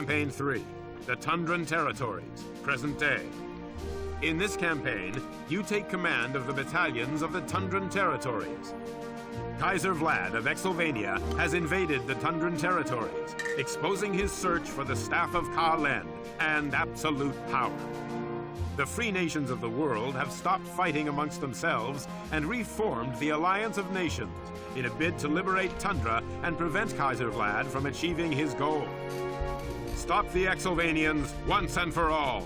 Campaign 3, the Tundran Territories, present day. In this campaign, you take command of the battalions of the Tundran Territories. Kaiser Vlad of Exylvania has invaded the Tundran Territories, exposing his search for the Staff of Ka-Len and absolute power. The free nations of the world have stopped fighting amongst themselves and reformed the Alliance of Nations in a bid to liberate Tundra and prevent Kaiser Vlad from achieving his goal. Stop the Exylvanians once and for all.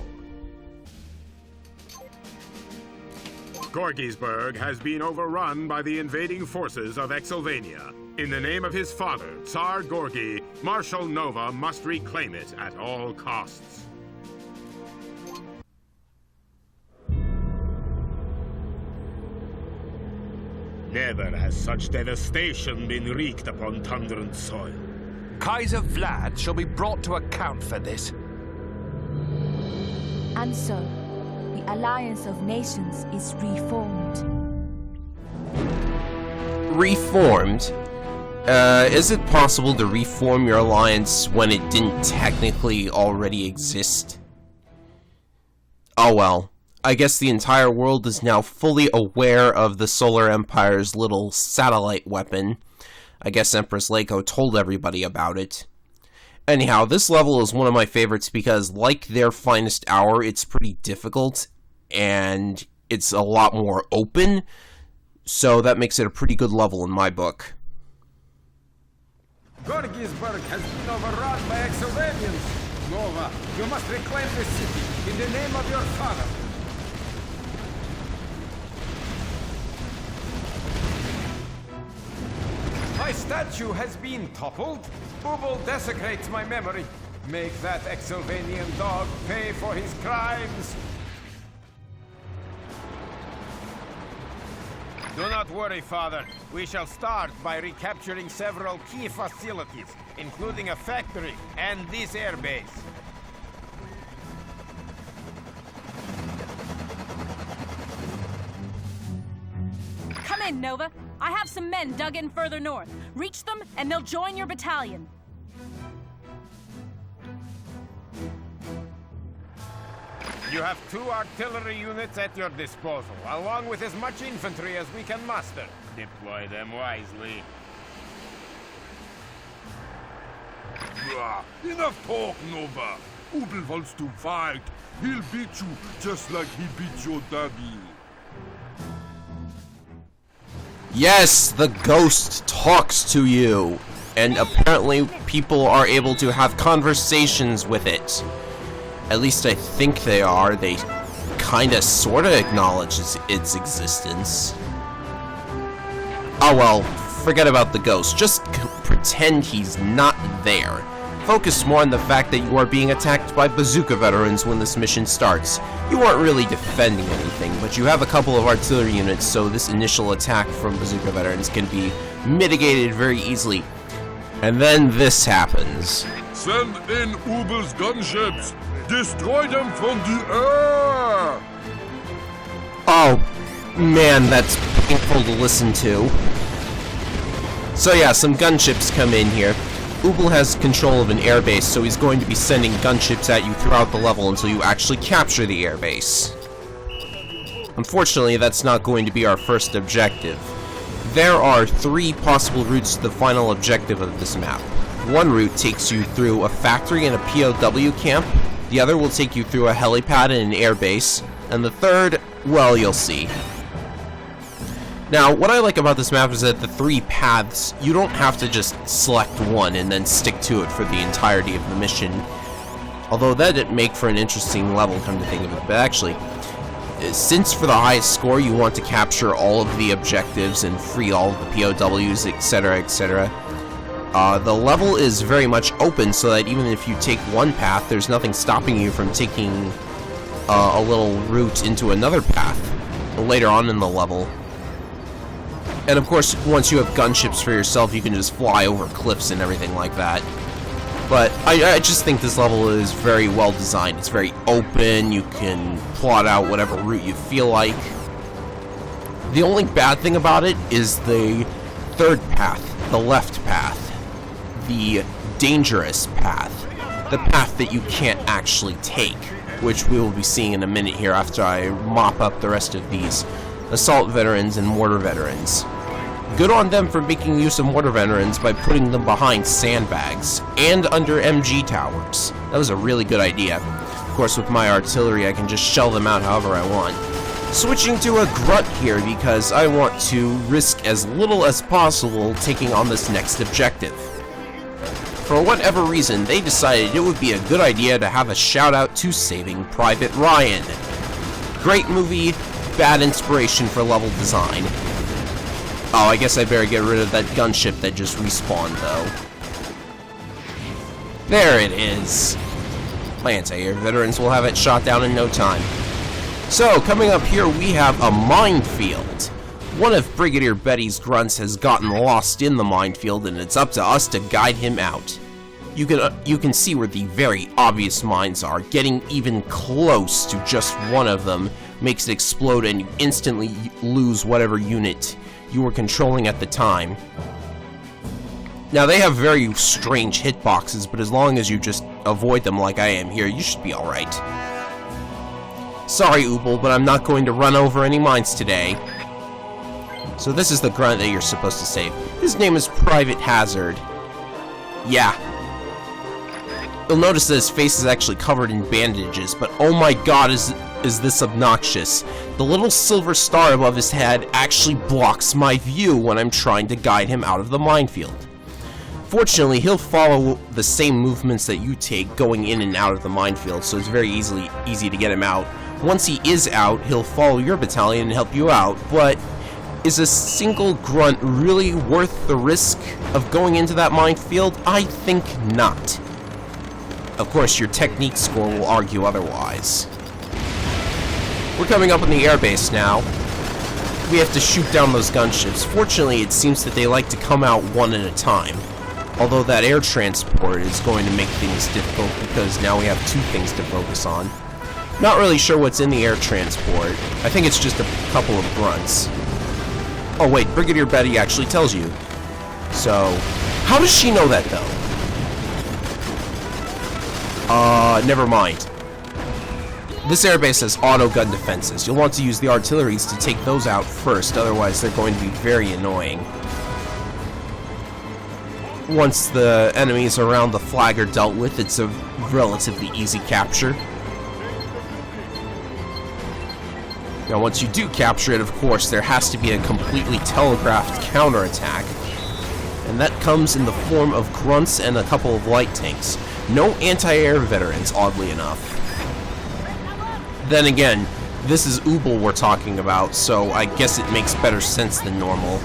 Gorgisburg has been overrun by the invading forces of Exylvania. In the name of his father, Tsar Gorgi, Marshal Nova must reclaim it at all costs. Never has such devastation been wreaked upon Tundran soil. Kaiser Vlad shall be brought to account for this. And so, the Alliance of Nations is reformed. Reformed? Is it possible to reform your alliance when it didn't technically already exist? Oh well. I guess the entire world is now fully aware of the Solar Empire's little satellite weapon. I guess Empress Leiko told everybody about it. Anyhow, this level is one of my favorites because, like their Finest Hour, it's pretty difficult, and it's a lot more open, so that makes it a pretty good level in my book. Gorgisburg has been overrun by Exylvanians. Nova, you must reclaim this city in the name of your father. My statue has been toppled. Ubel desecrates my memory. Make that Exylvanian dog pay for his crimes. Do not worry, Father. We shall start by recapturing several key facilities, including a factory and this airbase. Come in, Nova. I have some men dug in further north. Reach them, and they'll join your battalion. You have 2 artillery units at your disposal, along with as much infantry as we can muster. Deploy them wisely. Enough talk, Nova. Ubel wants to fight. He'll beat you just like he beat your daddy. Yes, the ghost talks to you, and apparently people are able to have conversations with it. At least I think they are. They kinda sorta acknowledge its existence. Oh well, forget about the ghost. Just pretend he's not there. Focus more on the fact that you are being attacked by bazooka veterans when this mission starts. You aren't really defending anything, but you have a couple of artillery units, so this initial attack from bazooka veterans can be mitigated very easily. And then this happens. Send in Ubel's gunships. Destroy them from the air. Oh, man, that's painful to listen to. So yeah, some gunships come in here. Ubel has control of an airbase, so he's going to be sending gunships at you throughout the level until you actually capture the airbase. Unfortunately, that's not going to be our first objective. There are 3 possible routes to the final objective of this map. One route takes you through a factory and a POW camp, the other will take you through a helipad and an airbase, and the third, well, you'll see. Now, what I like about this map is that the 3 paths, you don't have to just select one and then stick to it for the entirety of the mission. Although that'd make for an interesting level, come to think of it. But actually, since for the highest score you want to capture all of the objectives and free all of the POWs, etc., etc., the level is very much open so that even if you take one path, there's nothing stopping you from taking a little route into another path later on in the level. And of course, once you have gunships for yourself, you can just fly over cliffs and everything like that. But I just think this level is very well designed. It's very open, you can plot out whatever route you feel like. The only bad thing about it is the third path, the left path, the dangerous path. the path that you can't actually take, which we will be seeing in a minute here after I mop up the rest of these assault veterans and mortar veterans. Good on them for making use of mortar veterans by putting them behind sandbags and under MG towers. That was a really good idea. Of course, with my artillery, I can just shell them out however I want. Switching to a grunt here because I want to risk as little as possible taking on this next objective. For whatever reason, they decided it would be a good idea to have a shout out to Saving Private Ryan. Great movie, bad inspiration for level design. Oh, I guess I better get rid of that gunship that just respawned, though. There it is. My anti-air veterans will have it shot down in no time. So, coming up here, we have a minefield. One of Brigadier Betty's grunts has gotten lost in the minefield, and it's up to us to guide him out. You can see where the very obvious mines are. Getting even close to just one of them makes it explode, and you instantly lose whatever unit you were controlling at the time. Now, they have very strange hitboxes, but as long as you just avoid them like I am here, you should be alright. Sorry, Ubel, but I'm not going to run over any mines today. So this is the grunt that you're supposed to save. His name is Private Hazard. Yeah. You'll notice that his face is actually covered in bandages, but oh my god, is this obnoxious. The little silver star above his head actually blocks my view when I'm trying to guide him out of the minefield. Fortunately, he'll follow the same movements that you take going in and out of the minefield, so it's very easy to get him out. Once he is out, he'll follow your battalion and help you out, but is a single grunt really worth the risk of going into that minefield? I think not. Of course, your technique score will argue otherwise. We're coming up on the airbase now. We have to shoot down those gunships. Fortunately, it seems that they like to come out one at a time. Although that air transport is going to make things difficult because now we have two things to focus on. Not really sure what's in the air transport. I think it's just a couple of grunts. Oh wait, Brigadier Betty actually tells you. So, how does she know that though? Never mind. This airbase has auto gun defenses. You'll want to use the artilleries to take those out first, otherwise they're going to be very annoying. Once the enemies around the flag are dealt with, it's a relatively easy capture. Now, once you do capture it, of course, there has to be a completely telegraphed counterattack. And that comes in the form of grunts and a couple of light tanks. No anti-air veterans, oddly enough. Then again, this is Ubel we're talking about, so I guess it makes better sense than normal.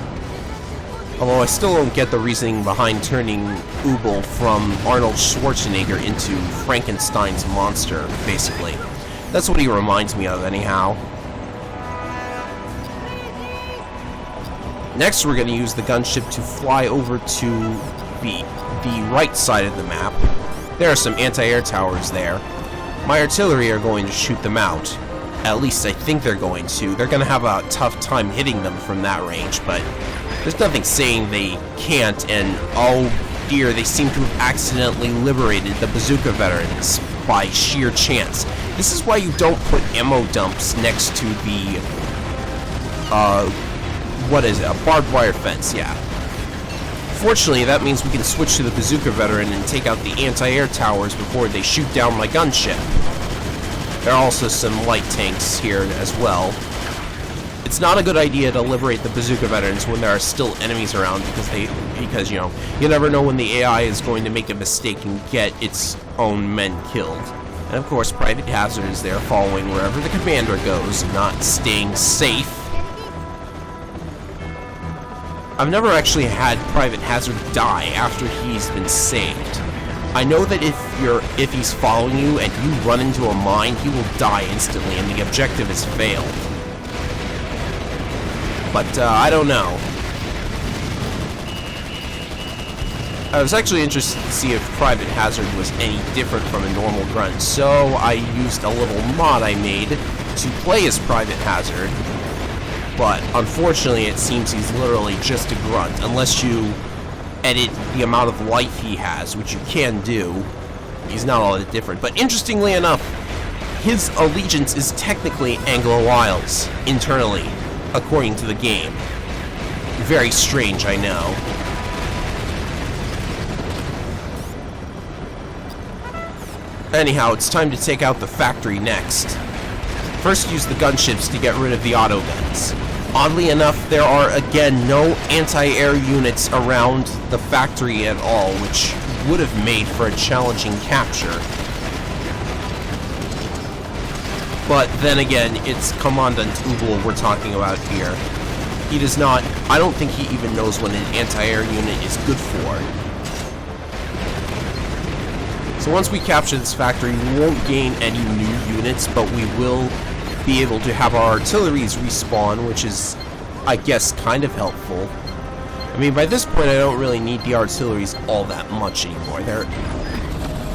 Although I still don't get the reasoning behind turning Ubel from Arnold Schwarzenegger into Frankenstein's monster, basically. That's what he reminds me of, anyhow. Next, we're going to use the gunship to fly over to the right side of the map. There are some anti-air towers there. My artillery are going to shoot them out. At least I think they're going to. They're going to have a tough time hitting them from that range, but there's nothing saying they can't, and oh dear, they seem to have accidentally liberated the bazooka veterans by sheer chance. This is why you don't put ammo dumps next to the, what is it, a barbed wire fence, yeah. Fortunately, that means we can switch to the bazooka veteran and take out the anti-air towers before they shoot down my gunship. There are also some light tanks here as well. It's not a good idea to liberate the bazooka veterans when there are still enemies around because you know, you never know when the AI is going to make a mistake and get its own men killed. And of course, Private Hazard is there following wherever the commander goes, not staying safe. I've never actually had Private Hazard die after he's been saved. I know that if he's following you and you run into a mine, he will die instantly and the objective is failed. But, I don't know. I was actually interested to see if Private Hazard was any different from a normal grunt, so I used a little mod I made to play as Private Hazard. But, unfortunately, it seems he's literally just a grunt, unless you edit the amount of life he has, which you can do. He's not all that different. But interestingly enough, his allegiance is technically Anglo-Isles, internally, according to the game. Very strange, I know. Anyhow, it's time to take out the factory next. First, use the gunships to get rid of the autoguns. Oddly enough, there are again no anti-air units around the factory at all, which would have made for a challenging capture. But then again, it's Commandant Ubel we're talking about here. He does not, I don't think he even knows what an anti-air unit is good for. So once we capture this factory, we won't gain any new units, but we will be able to have our artilleries respawn, which is, I guess, kind of helpful. I mean, by this point, I don't really need the artilleries all that much anymore.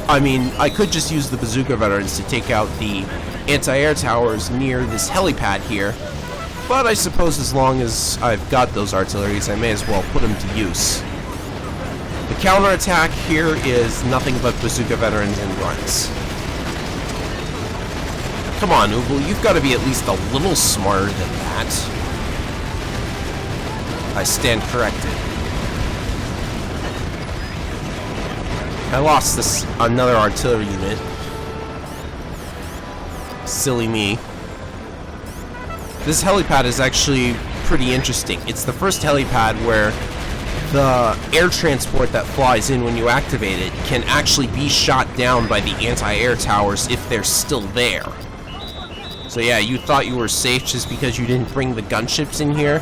I mean, I could just use the bazooka veterans to take out the anti-air towers near this helipad here, but I suppose as long as I've got those artilleries, I may as well put them to use. The counterattack here is nothing but bazooka veterans and grunts. Come on, Ubel, you've got to be at least a little smarter than that. I stand corrected. I lost another artillery unit. Silly me. This helipad is actually pretty interesting. It's the first helipad where the air transport that flies in when you activate it can actually be shot down by the anti-air towers if they're still there. So yeah, you thought you were safe just because you didn't bring the gunships in here?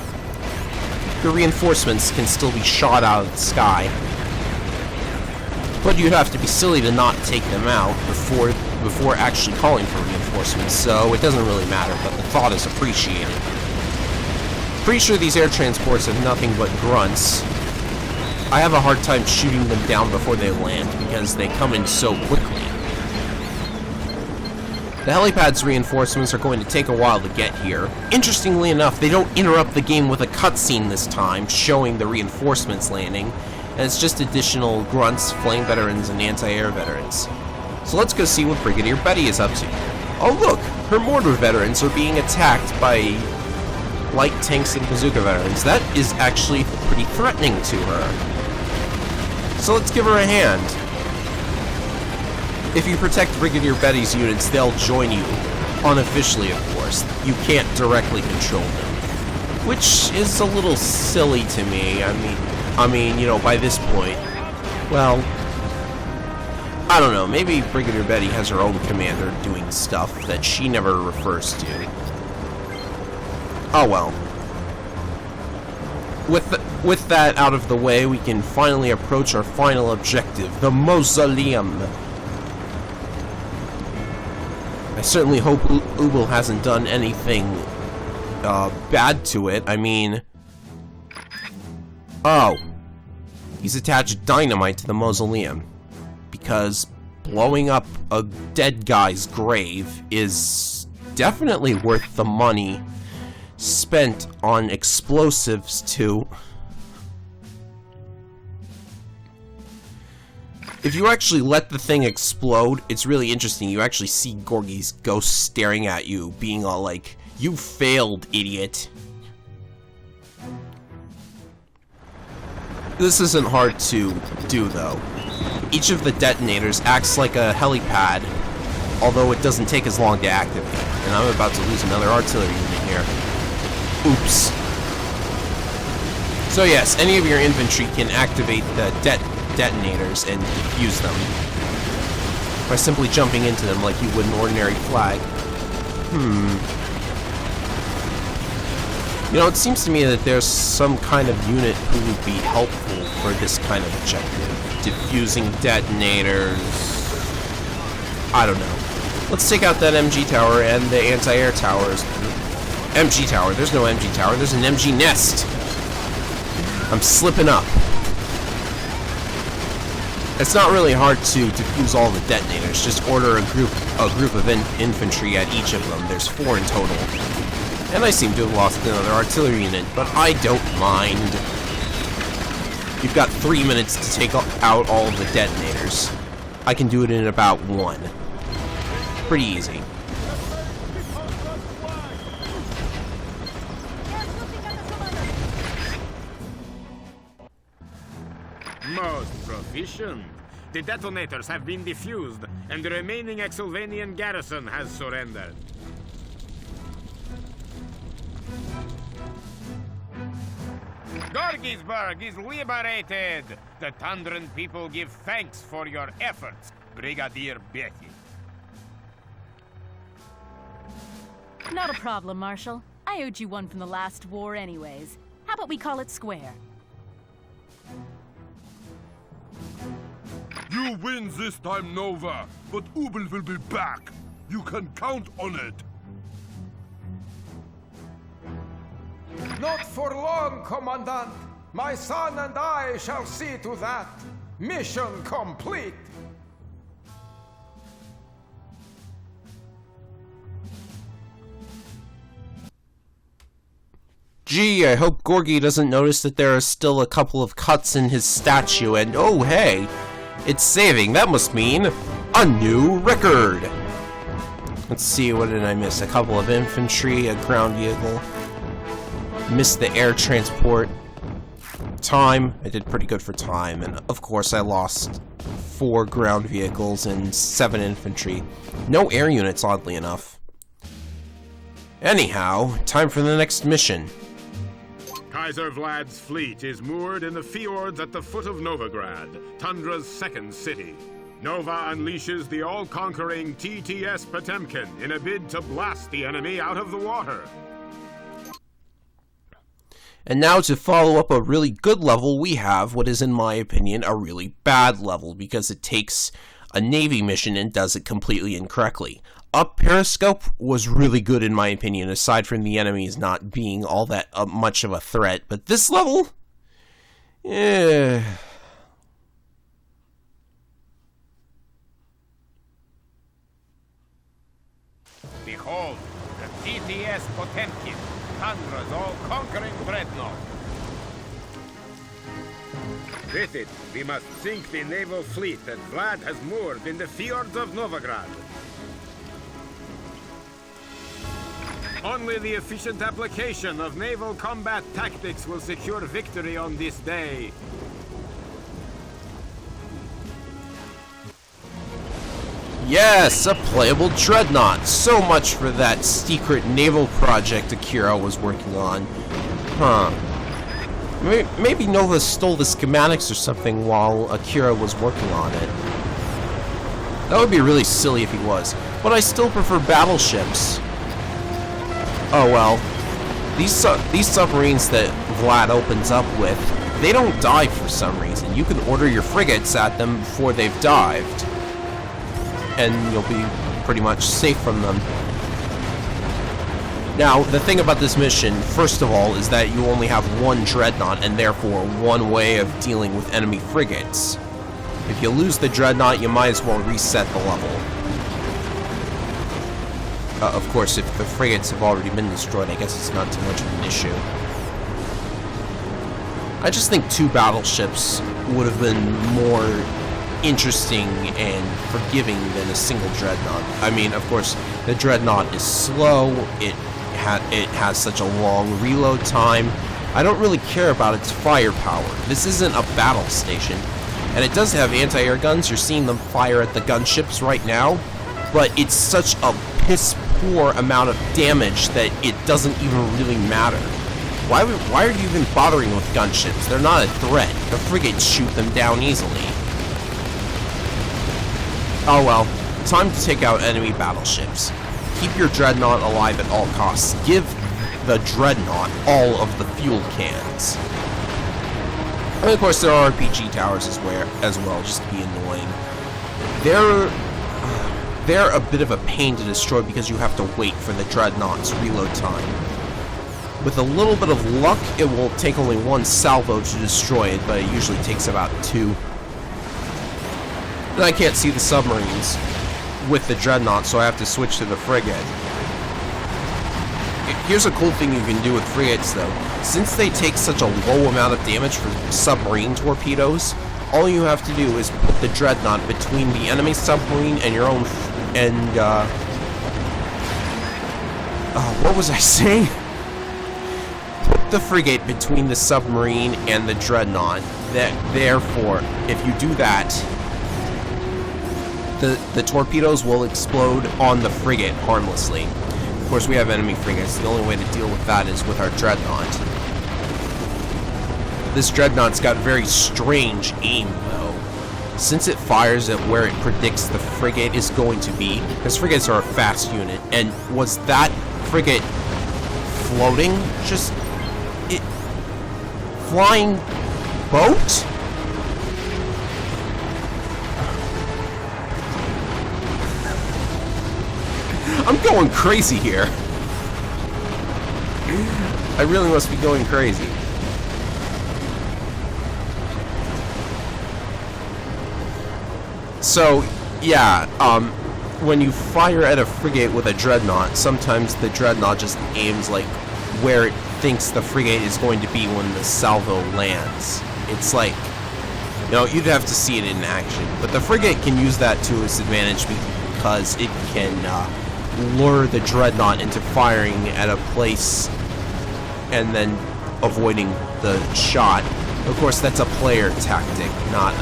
The reinforcements can still be shot out of the sky. But you'd have to be silly to not take them out before actually calling for reinforcements, so it doesn't really matter, but the thought is appreciated. Pretty sure these air transports have nothing but grunts. I have a hard time shooting them down before they land because they come in so quickly. The helipad's reinforcements are going to take a while to get here. Interestingly enough, they don't interrupt the game with a cutscene this time, showing the reinforcements landing, and it's just additional grunts, flame veterans, and anti-air veterans. So let's go see what Brigadier Betty is up to. Oh look, her mortar veterans are being attacked by light tanks and bazooka veterans. That is actually pretty threatening to her. So let's give her a hand. If you protect Brigadier Betty's units, they'll join you. Unofficially, of course. You can't directly control them. Which is a little silly to me. I mean, you know, by this point. Well, I don't know. Maybe Brigadier Betty has her own commander doing stuff that she never refers to. Oh well. With that out of the way, we can finally approach our final objective, the mausoleum. I certainly hope Ubel hasn't done anything bad to it. I mean... Oh. He's attached dynamite to the mausoleum. Because blowing up a dead guy's grave is definitely worth the money spent on explosives to... If you actually let the thing explode, it's really interesting. You actually see Gorgy's ghost staring at you, being all like, "You failed, idiot." This isn't hard to do, though. Each of the detonators acts like a helipad, although it doesn't take as long to activate. And I'm about to lose another artillery unit here. Oops. So yes, any of your infantry can activate the detonators and defuse them by simply jumping into them like you would an ordinary flag. You know, it seems to me that there's some kind of unit who would be helpful for this kind of objective. Diffusing detonators... I don't know. Let's take out that MG tower and the anti-air towers. MG tower. There's no MG tower. There's an MG nest. I'm slipping up. It's not really hard to defuse all the detonators. Just order a group of infantry at each of them. There's 4 in total. And I seem to have lost another artillery unit, but I don't mind. You've got 3 minutes to take out all of the detonators. I can do it in about 1. Pretty easy. Most proficient. The detonators have been defused, and the remaining Exylvanian garrison has surrendered. Gorgisburg is liberated! The Tundran people give thanks for your efforts, Brigadier Becky. Not a problem, Marshal. I owed you one from the last war anyways. How about we call it square? You win this time, Nova, but Ubel will be back. You can count on it. Not for long, Commandant. My son and I shall see to that. Mission complete. Gee, I hope Gorgie doesn't notice that there are still a couple of cuts in his statue, and oh hey, it's saving. That must mean a new record. Let's see, what did I miss? A couple of infantry, a ground vehicle. Missed the air transport. Time, I did pretty good for time, and of course I lost 4 ground vehicles and 7 infantry. No air units, oddly enough. Anyhow, time for the next mission. Kaiser Vlad's fleet is moored in the fjords at the foot of Novigrad, Tundra's second city. Nova unleashes the all-conquering TTS Potemkin in a bid to blast the enemy out of the water. And now to follow up a really good level, we have what is, in my opinion, a really bad level, because it takes a Navy mission and does it completely incorrectly. Up Periscope was really good, in my opinion, aside from the enemies not being all that much of a threat, but this level? Behold, the TTS Potemkin, Tundra's all-conquering dreadnought. With it, we must sink the naval fleet that Vlad has moored in the fjords of Novigrad. Only the efficient application of naval combat tactics will secure victory on this day. Yes, a playable dreadnought. So much for that secret naval project Akira was working on. Huh. Maybe Nova stole the schematics or something while Akira was working on it. That would be really silly if he was. But I still prefer battleships. Oh well. These submarines that Vlad opens up with, they don't dive for some reason. You can order your frigates at them before they've dived, and you'll be pretty much safe from them. Now, the thing about this mission, first of all, is that you only have 1 dreadnought, and therefore 1 way of dealing with enemy frigates. If you lose the dreadnought, you might as well reset the level. Of course, if the frigates have already been destroyed, I guess it's not too much of an issue. I just think 2 battleships would have been more interesting and forgiving than a single dreadnought. I mean, of course, the dreadnought is slow, it has such a long reload time. I don't really care about its firepower. This isn't a battle station. And it does have anti-air guns. You're seeing them fire at the gunships right now. But it's such a piss-poor amount of damage that it doesn't even really matter. Why are you even bothering with gunships? They're not a threat. The frigates shoot them down easily. Oh well, time to take out enemy battleships. Keep your dreadnought alive at all costs. Give the dreadnought all of the fuel cans. And of course there are RPG towers as well, just to be annoying. They're a bit of a pain to destroy because you have to wait for the dreadnought's reload time. With a little bit of luck, it will take only 1 salvo to destroy it, but it usually takes about 2. And I can't see the submarines with the dreadnought, so I have to switch to the frigate. Here's a cool thing you can do with frigates, though. Since they take such a low amount of damage for submarine torpedoes, all you have to do is put the Dreadnought between the enemy submarine and your own, what was I saying? Put the frigate between the submarine and the Dreadnought. Therefore, if you do that, the torpedoes will explode on the frigate harmlessly. Of course, we have enemy frigates. The only way to deal with that is with our Dreadnought. This Dreadnought's got very strange aim, though. Since it fires at where it predicts the frigate is going to be, because frigates are a fast unit, and was that frigate floating? Just... flying boat? I'm going crazy here. I really must be going crazy. So, yeah, when you fire at a frigate with a Dreadnought, sometimes the Dreadnought just aims, like, where it thinks the frigate is going to be when the salvo lands. It's like, you know, you'd have to see it in action. But the frigate can use that to its advantage because it can lure the Dreadnought into firing at a place and then avoiding the shot. Of course, that's a player tactic, not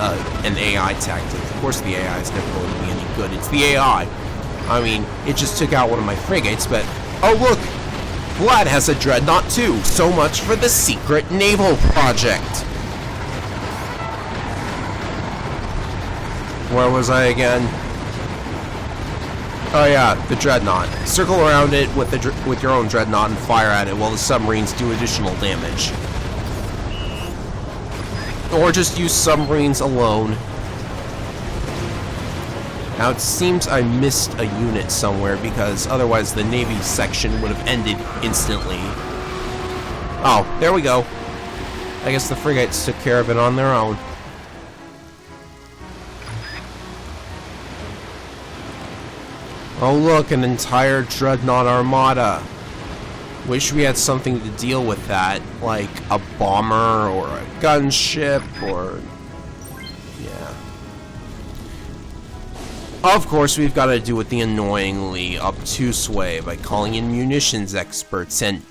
an AI tactic. Of course, the AI is never going to be any good. It's the AI. I mean, it just took out one of my frigates, but... oh, look! Vlad has a Dreadnought, too! So much for the secret naval project! Where was I again? Oh yeah, the Dreadnought. Circle around it with your own Dreadnought and fire at it while the submarines do additional damage. Or just use submarines alone. Now it seems I missed a unit somewhere because otherwise the Navy section would have ended instantly. Oh, there we go. I guess the frigates took care of it on their own. Oh look, an entire Dreadnought armada. Wish we had something to deal with that, like a bomber or a gunship or... yeah. Of course, we've got to do with the annoyingly obtuse way by calling in munitions experts and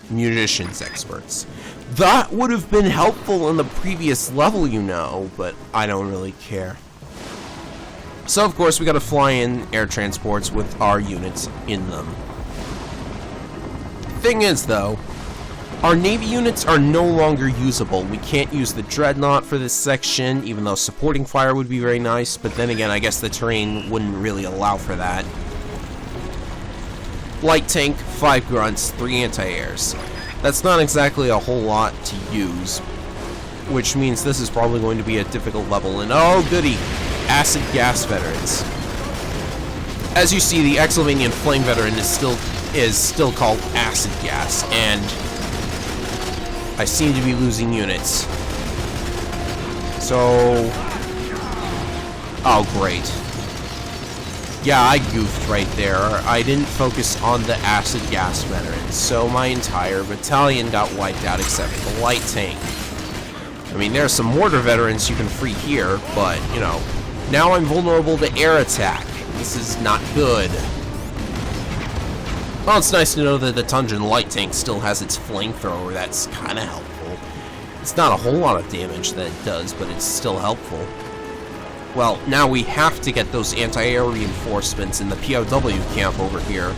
munitions experts. That would have been helpful in the previous level, you know, but I don't really care. So, of course, we got to fly in air transports with our units in them. Thing is, though, our Navy units are no longer usable. We can't use the Dreadnought for this section, even though supporting fire would be very nice, but then again, I guess the terrain wouldn't really allow for that. Light tank, 5 grunts, 3 anti-airs. That's not exactly a whole lot to use, which means this is probably going to be a difficult level, and oh goody, acid gas veterans. As you see, the Exylvanian flame veteran is still called acid gas, and I seem to be losing units. So, oh great. Yeah, I goofed right there. I didn't focus on the acid gas veterans, so my entire battalion got wiped out except for the light tank. I mean, there are some mortar veterans you can free here, but, you know, now I'm vulnerable to air attack. This is not good. Well, it's nice to know that the Tundran light tank still has its flamethrower. That's kind of helpful. It's not a whole lot of damage that it does, but it's still helpful. Well, now we have to get those anti-air reinforcements in the POW camp over here,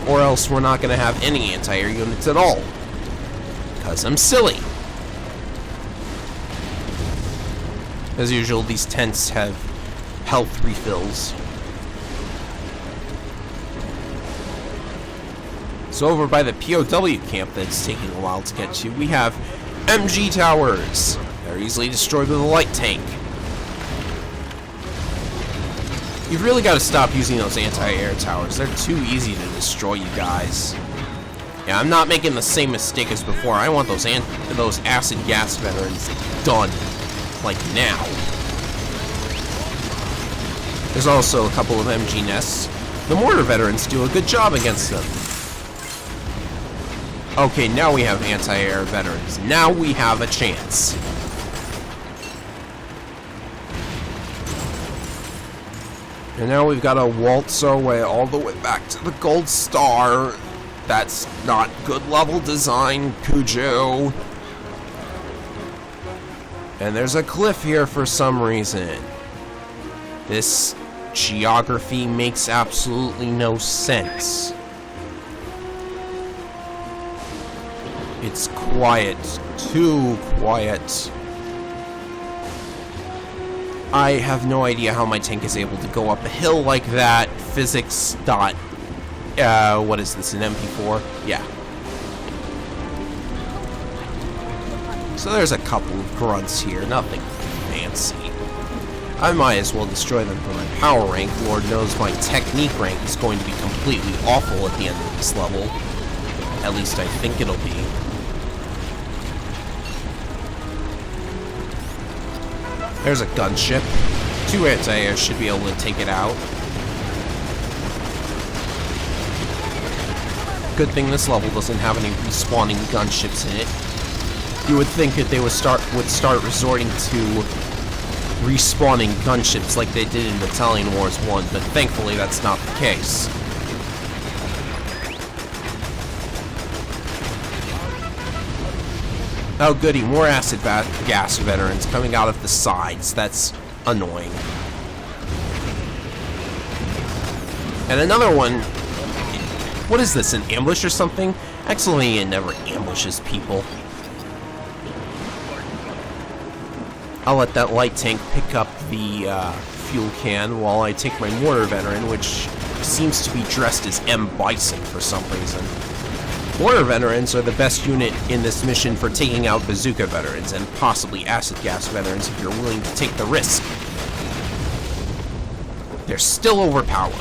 or else we're not going to have any anti-air units at all. Because I'm silly. As usual, these tents have health refills. So over by the POW camp that's taking a while to get to, we have MG towers. They're easily destroyed with a light tank. You've really got to stop using those anti-air towers. They're too easy to destroy, you guys. Yeah, I'm not making the same mistake as before. I want those acid gas veterans done. Like now. There's also a couple of MG nests. The mortar veterans do a good job against them. Okay, now we have anti-air veterans. Now we have a chance. And now we've got to waltz our way all the way back to the Gold Star. That's not good level design, Cujo. And there's a cliff here for some reason. This geography makes absolutely no sense. It's quiet. Too quiet. I have no idea how my tank is able to go up a hill like that. Physics dot... what is this, an MP4? Yeah. So there's a couple of grunts here, nothing fancy. I might as well destroy them for my power rank. Lord knows my technique rank is going to be completely awful at the end of this level. At least I think it'll be. There's a gunship. 2 anti-airs should be able to take it out. Good thing this level doesn't have any respawning gunships in it. You would think that they would start resorting to respawning gunships like they did in Battalion Wars 1, but thankfully that's not the case. Oh goody, more acid gas veterans coming out of the sides. That's annoying. And another one. What is this, an ambush or something? Excelvania never ambushes people. I'll let that light tank pick up the fuel can while I take my mortar veteran, which seems to be dressed as M. Bison for some reason. Mortar veterans are the best unit in this mission for taking out bazooka veterans, and possibly acid gas veterans if you're willing to take the risk. They're still overpowered.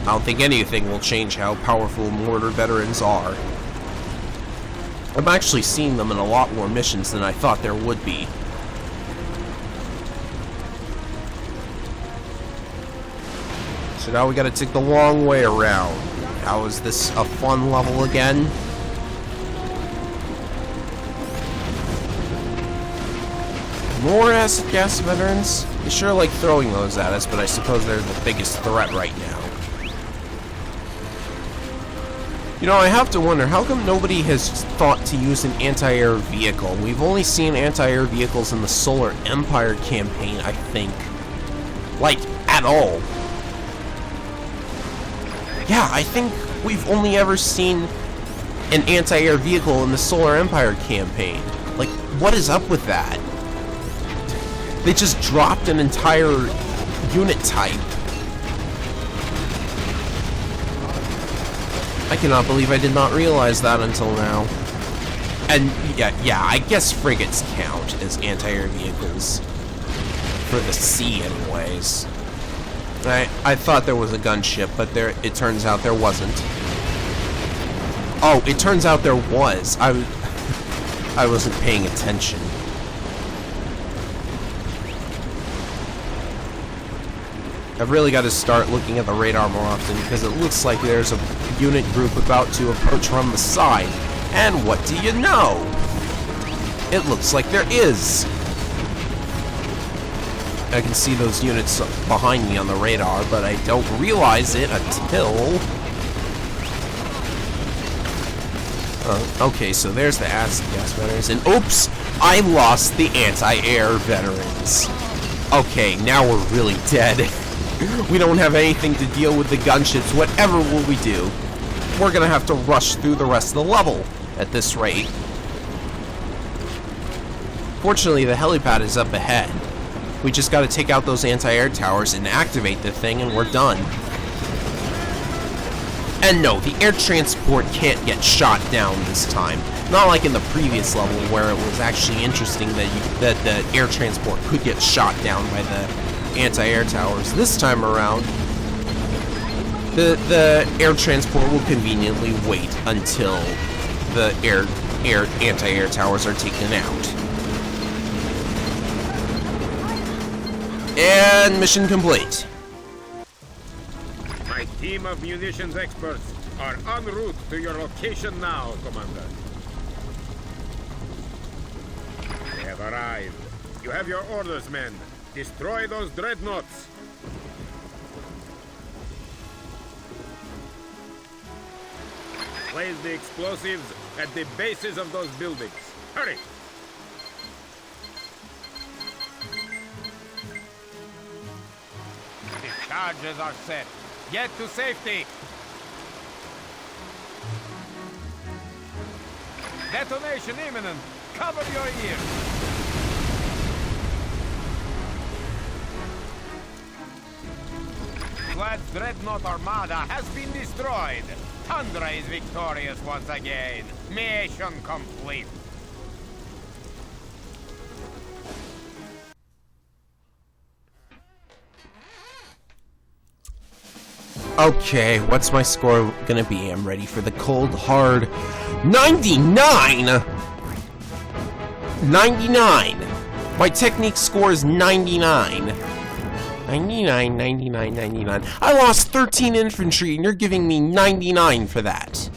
I don't think anything will change how powerful mortar veterans are. I'm actually seeing them in a lot more missions than I thought there would be. So now we gotta take the long way around. How is this a fun level again? More acid gas veterans? They sure like throwing those at us, but I suppose they're the biggest threat right now. You know, I have to wonder, how come nobody has thought to use an anti-air vehicle? We've only seen anti-air vehicles in the Solar Empire campaign, I think. Like, at all. Yeah, I think we've only ever seen an anti-air vehicle in the Solar Empire campaign. Like, what is up with that? They just dropped an entire unit type. I cannot believe I did not realize that until now. And yeah, I guess frigates count as anti-air vehicles. For the sea, anyways. I thought there was a gunship, but it turns out there wasn't. Oh, it turns out there was. I wasn't paying attention. I've really got to start looking at the radar more often, because it looks like there's a unit group about to approach from the side. And what do you know? It looks like there is. I can see those units behind me on the radar, but I don't realize it until... okay, so there's the acid gas veterans, and oops! I lost the anti-air veterans. Okay, now we're really dead. We don't have anything to deal with the gunships. Whatever will we do? We're gonna have to rush through the rest of the level at this rate. Fortunately, the helipad is up ahead. We just gotta take out those anti-air towers and activate the thing, and we're done. And no, the air transport can't get shot down this time. Not like in the previous level, where it was actually interesting that the air transport could get shot down by the anti-air towers. This time around, the air transport will conveniently wait until the anti-air towers are taken out. And mission complete. My team of munitions experts are en route to your location now, Commander. They have arrived. You have your orders, men. Destroy those dreadnoughts. Place the explosives at the bases of those buildings. Hurry! The charges are set. Get to safety. Detonation imminent. Cover your ears. Vlad's dreadnought armada has been destroyed. Tundra is victorious once again. Mission complete. Okay, what's my score gonna be? I'm ready for the cold, hard 99! 99! My technique score is 99. 99, 99, 99. I lost 13 infantry and you're giving me 99 for that.